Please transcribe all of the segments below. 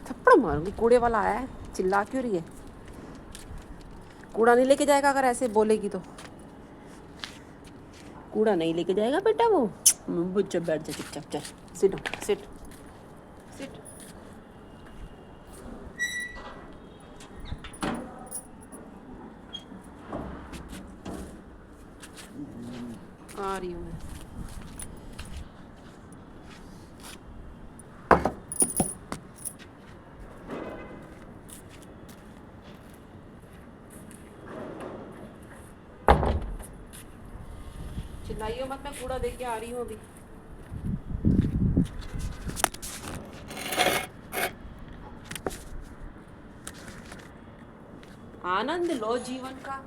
थप्पड़ मारूंगी। कूड़े वाला आया है, चिल्ला क्यों रही है? कूड़ा नहीं लेके जाएगा अगर ऐसे बोलेगी तो। कूड़ा नहीं लेके जाएगा बेटा वो। बच्चा बैठ जा चुपचाप, चल सिट सिट सिट। आ रही हूँ मैं। चिल्लाइयो मत, मैं कूड़ा दे के आ रही हूँ अभी। आनंद लो जीवन का।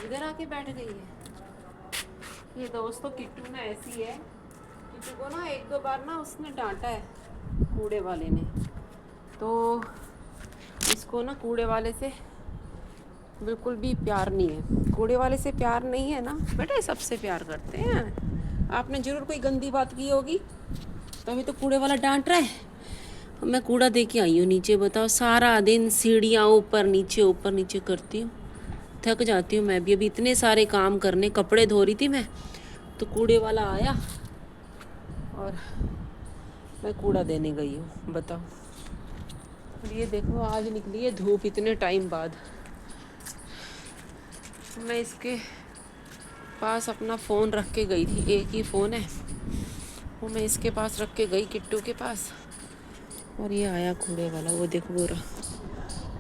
इधर आके बैठ गई है। ये दोस्तों किट्टू ना ऐसी है, किट्टू को ना एक दो बार ना उसने डांटा है कूड़े वाले ने, तो इसको ना कूड़े वाले से बिल्कुल भी प्यार नहीं है। कूड़े वाले से प्यार नहीं है ना बेटा, सबसे प्यार करते हैं। आपने ज़रूर कोई गंदी बात की होगी तभी तो कूड़े वाला डांट रहा है। मैं कूड़ा दे के आई हूँ नीचे, बताओ सारा दिन सीढ़ियाँ ऊपर नीचे करती हूँ, थक जाती हूँ मैं भी। अभी इतने सारे काम करने, कपड़े धो रही थी मैं तो कूड़े वाला आया और मैं कूड़ा देने गई हूँ, बताओ। और ये देखो आज निकली है धूप इतने टाइम बाद। मैं इसके पास अपना फ़ोन रख के गई थी, एक ही फ़ोन है वो मैं इसके पास रख के गई, किट्टू के पास। और ये आया कूड़े वाला, वो देखो वो रहा,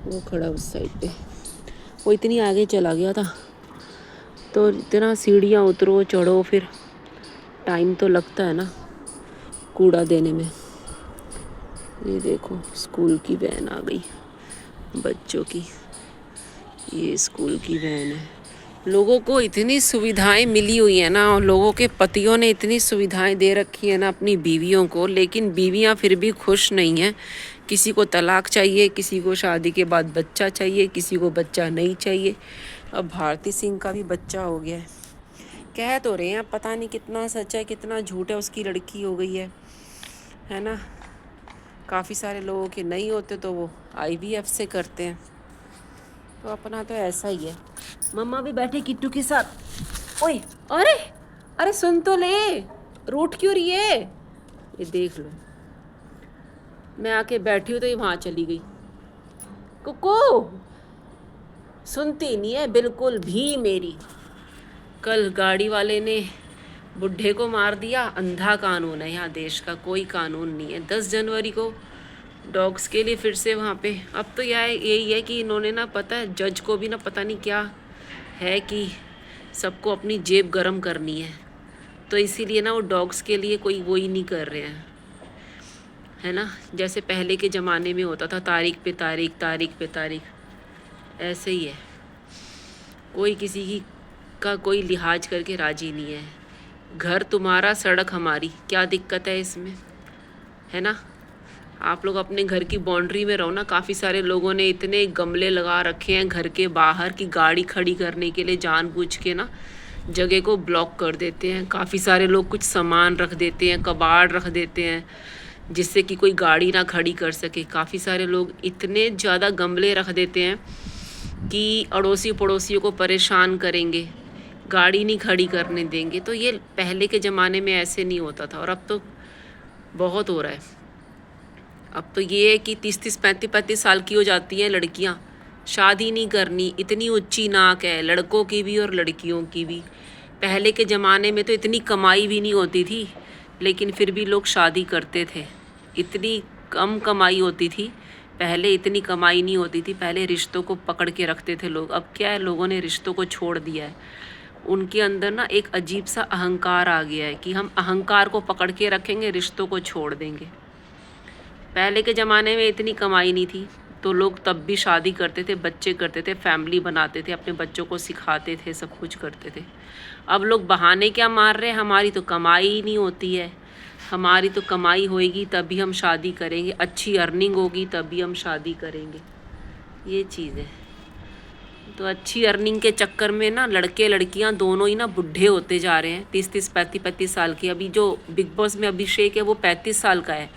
वो खड़ा उस साइड पे। वो इतनी आगे चला गया था तो इतना सीढ़ियाँ उतरो चढ़ो, फिर टाइम तो लगता है ना कूड़ा देने में। ये देखो स्कूल की वैन आ गई बच्चों की, ये स्कूल की वैन है। लोगों को इतनी सुविधाएं मिली हुई है ना, और लोगों के पतियों ने इतनी सुविधाएं दे रखी है ना अपनी बीवियों को, लेकिन बीवियां फिर भी खुश नहीं हैं। किसी को तलाक चाहिए, किसी को शादी के बाद बच्चा चाहिए, किसी को बच्चा नहीं चाहिए। अब भारती सिंह का भी बच्चा हो गया है। कह तो रहे हैं, पता नहीं कितना सच है कितना झूठ है, उसकी लड़की हो गई है ना। काफ़ी सारे लोगों के नहीं होते तो वो IVF से करते हैं, तो अपना तो ऐसा ही है। मम्मा भी बैठे किट्टू के साथ। ओए अरे अरे सुन तो ले, रूठ क्यों रही है? ये देख लो, मैं आके बैठी हूँ तो ये वहाँ चली गई। कुकू सुनती नहीं है बिल्कुल भी मेरी। कल गाड़ी वाले ने बुढ़े को मार दिया, अंधा कानून है यहाँ देश का, कोई कानून नहीं है। 10 जनवरी को डॉग्स के लिए फिर से वहाँ पे, अब तो यही है कि इन्होंने ना, पता है जज को भी ना पता नहीं क्या है कि सबको अपनी जेब गरम करनी है, तो इसीलिए ना वो डॉग्स के लिए कोई वो ही नहीं कर रहे हैं, है ना। जैसे पहले के ज़माने में होता था तारीख पे तारीख, ऐसे ही है। कोई किसी की का कोई लिहाज करके राजी नहीं है। घर तुम्हारा सड़क हमारी, क्या दिक्कत है इसमें, है ना। आप लोग अपने घर की बाउंड्री में रहो ना। काफ़ी सारे लोगों ने इतने गमले लगा रखे हैं घर के बाहर की गाड़ी खड़ी करने के लिए, जानबूझ के ना जगह को ब्लॉक कर देते हैं। काफ़ी सारे लोग कुछ सामान रख देते हैं, कबाड़ रख देते हैं जिससे कि कोई गाड़ी ना खड़ी कर सके। काफ़ी सारे लोग इतने ज़्यादा गमले रख देते हैं कि अड़ोसी पड़ोसियों को परेशान करेंगे, गाड़ी नहीं खड़ी करने देंगे। तो ये पहले के ज़माने में ऐसे नहीं होता था, और अब तो बहुत हो रहा है। अब तो ये है कि 30-30, 35-35 साल की हो जाती हैं लड़कियां, शादी नहीं करनी। इतनी ऊंची नाक है लड़कों की भी और लड़कियों की भी। पहले के ज़माने में तो इतनी कमाई भी नहीं होती थी, लेकिन फिर भी लोग शादी करते थे। इतनी कम कमाई होती थी पहले, इतनी कमाई नहीं होती थी पहले, रिश्तों को पकड़ के रखते थे लोग। अब क्या है, लोगों ने रिश्तों को छोड़ दिया है। उनके अंदर ना एक अजीब सा अहंकार आ गया है कि हम अहंकार को पकड़ के रखेंगे, रिश्तों को छोड़ देंगे। पहले के ज़माने में इतनी कमाई नहीं थी तो लोग तब भी शादी करते थे, बच्चे करते थे, फैमिली बनाते थे, अपने बच्चों को सिखाते थे, सब कुछ करते थे। अब लोग बहाने क्या मार रहे हैं, हमारी तो कमाई ही नहीं होती है, हमारी तो कमाई होएगी तभी हम शादी करेंगे, अच्छी अर्निंग होगी तभी हम शादी करेंगे, ये चीज़ है। तो अच्छी अर्निंग के चक्कर में ना लड़के लड़कियां दोनों ही ना बुढ़े होते जा रहे हैं, 30-30, 35-35 साल के। अभी जो बिग बॉस में अभिषेक है वो 35 साल का है,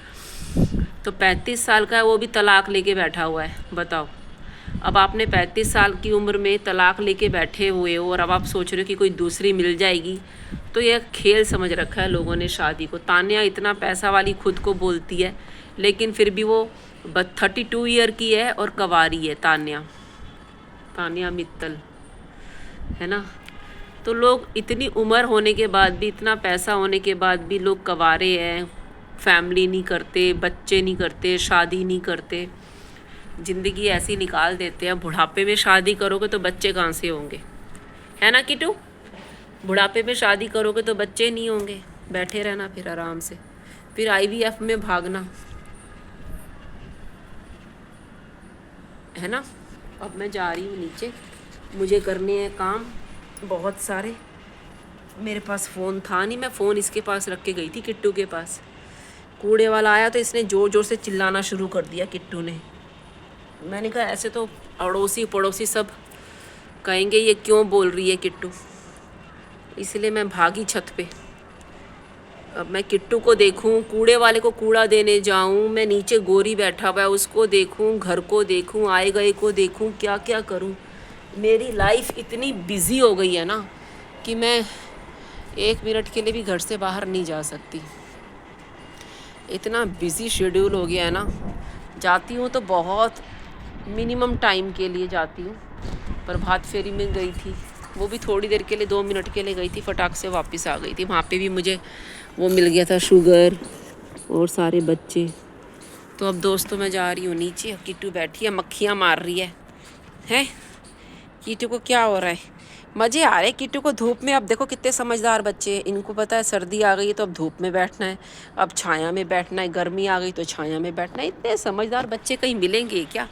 तो 35 साल का है, वो भी तलाक लेके बैठा हुआ है, बताओ। अब आपने 35 साल की उम्र में तलाक लेके बैठे हुए हो और अब आप सोच रहे हो कि कोई दूसरी मिल जाएगी, तो यह खेल समझ रखा है लोगों ने शादी को। तान्या इतना पैसा वाली खुद को बोलती है, लेकिन फिर भी वो 32 ईयर की है और कवारी है तान्या मित्तल, है ना। तो लोग इतनी उम्र होने के बाद भी, इतना पैसा होने के बाद भी लोग कवारे हैं, फैमिली नहीं करते, बच्चे नहीं करते, शादी नहीं करते, ज़िंदगी ऐसी निकाल देते हैं। बुढ़ापे में शादी करोगे तो बच्चे कहाँ से होंगे, है ना किटू। बुढ़ापे में शादी करोगे तो बच्चे नहीं होंगे, बैठे रहना फिर आराम से, फिर IVF में भागना, है ना। अब मैं जा रही हूँ नीचे, मुझे करने हैं काम, बहुत सारे। मेरे पास फ़ोन था नहीं, मैं फ़ोन इसके पास रख के गई थी, किट्टू के पास। कूड़े वाला आया तो इसने ज़ोर ज़ोर से चिल्लाना शुरू कर दिया किट्टू ने। मैंने कहा ऐसे तो अड़ोसी पड़ोसी सब कहेंगे ये क्यों बोल रही है किट्टू, इसलिए मैं भागी छत पे। अब मैं किट्टू को देखूं, कूड़े वाले को कूड़ा देने जाऊं, मैं नीचे गोरी बैठा हुआ है उसको देखूं, घर को देखूं, आए गए को देखूं, क्या क्या करूं। मेरी लाइफ इतनी बिज़ी हो गई है ना कि मैं 1 मिनट के लिए भी घर से बाहर नहीं जा सकती। इतना बिज़ी शेड्यूल हो गया है ना। जाती हूँ तो बहुत मिनिमम टाइम के लिए जाती हूँ। प्रभात फेरी में गई थी, वो भी थोड़ी देर के लिए, 2 मिनट के लिए गई थी, फटाक से वापस आ गई थी। वहाँ पे भी मुझे वो मिल गया था, शुगर और सारे बच्चे। तो अब दोस्तों मैं जा रही हूँ नीचे। किट्टू बैठी है, मक्खियाँ मार रही है। हैं कीटू को क्या हो रहा है, मज़े आ रहे हैं कीटू को धूप में। अब देखो कितने समझदार बच्चे हैं, इनको पता है सर्दी आ गई है तो अब धूप में बैठना है, अब छाया में बैठना है, गर्मी आ गई तो छाया में बैठना है। इतने समझदार बच्चे कहीं मिलेंगे क्या।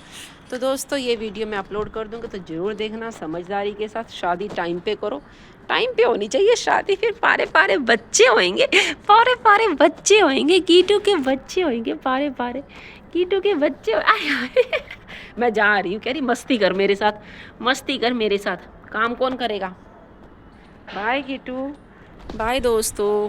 तो दोस्तों ये वीडियो मैं अपलोड कर दूँगी तो ज़रूर देखना, समझदारी के साथ। शादी टाइम पे करो, टाइम पे होनी चाहिए शादी, फिर पारे पारे बच्चे होंगे, पारे पारे बच्चे होंगे, कीटू के बच्चे होंगे, पारे पारे कीटू के बच्चे। मैं जा रही हूँ, कह रही मस्ती कर मेरे साथ, मस्ती कर मेरे साथ, काम कौन करेगा। बाय कीटू, बाय दोस्तों।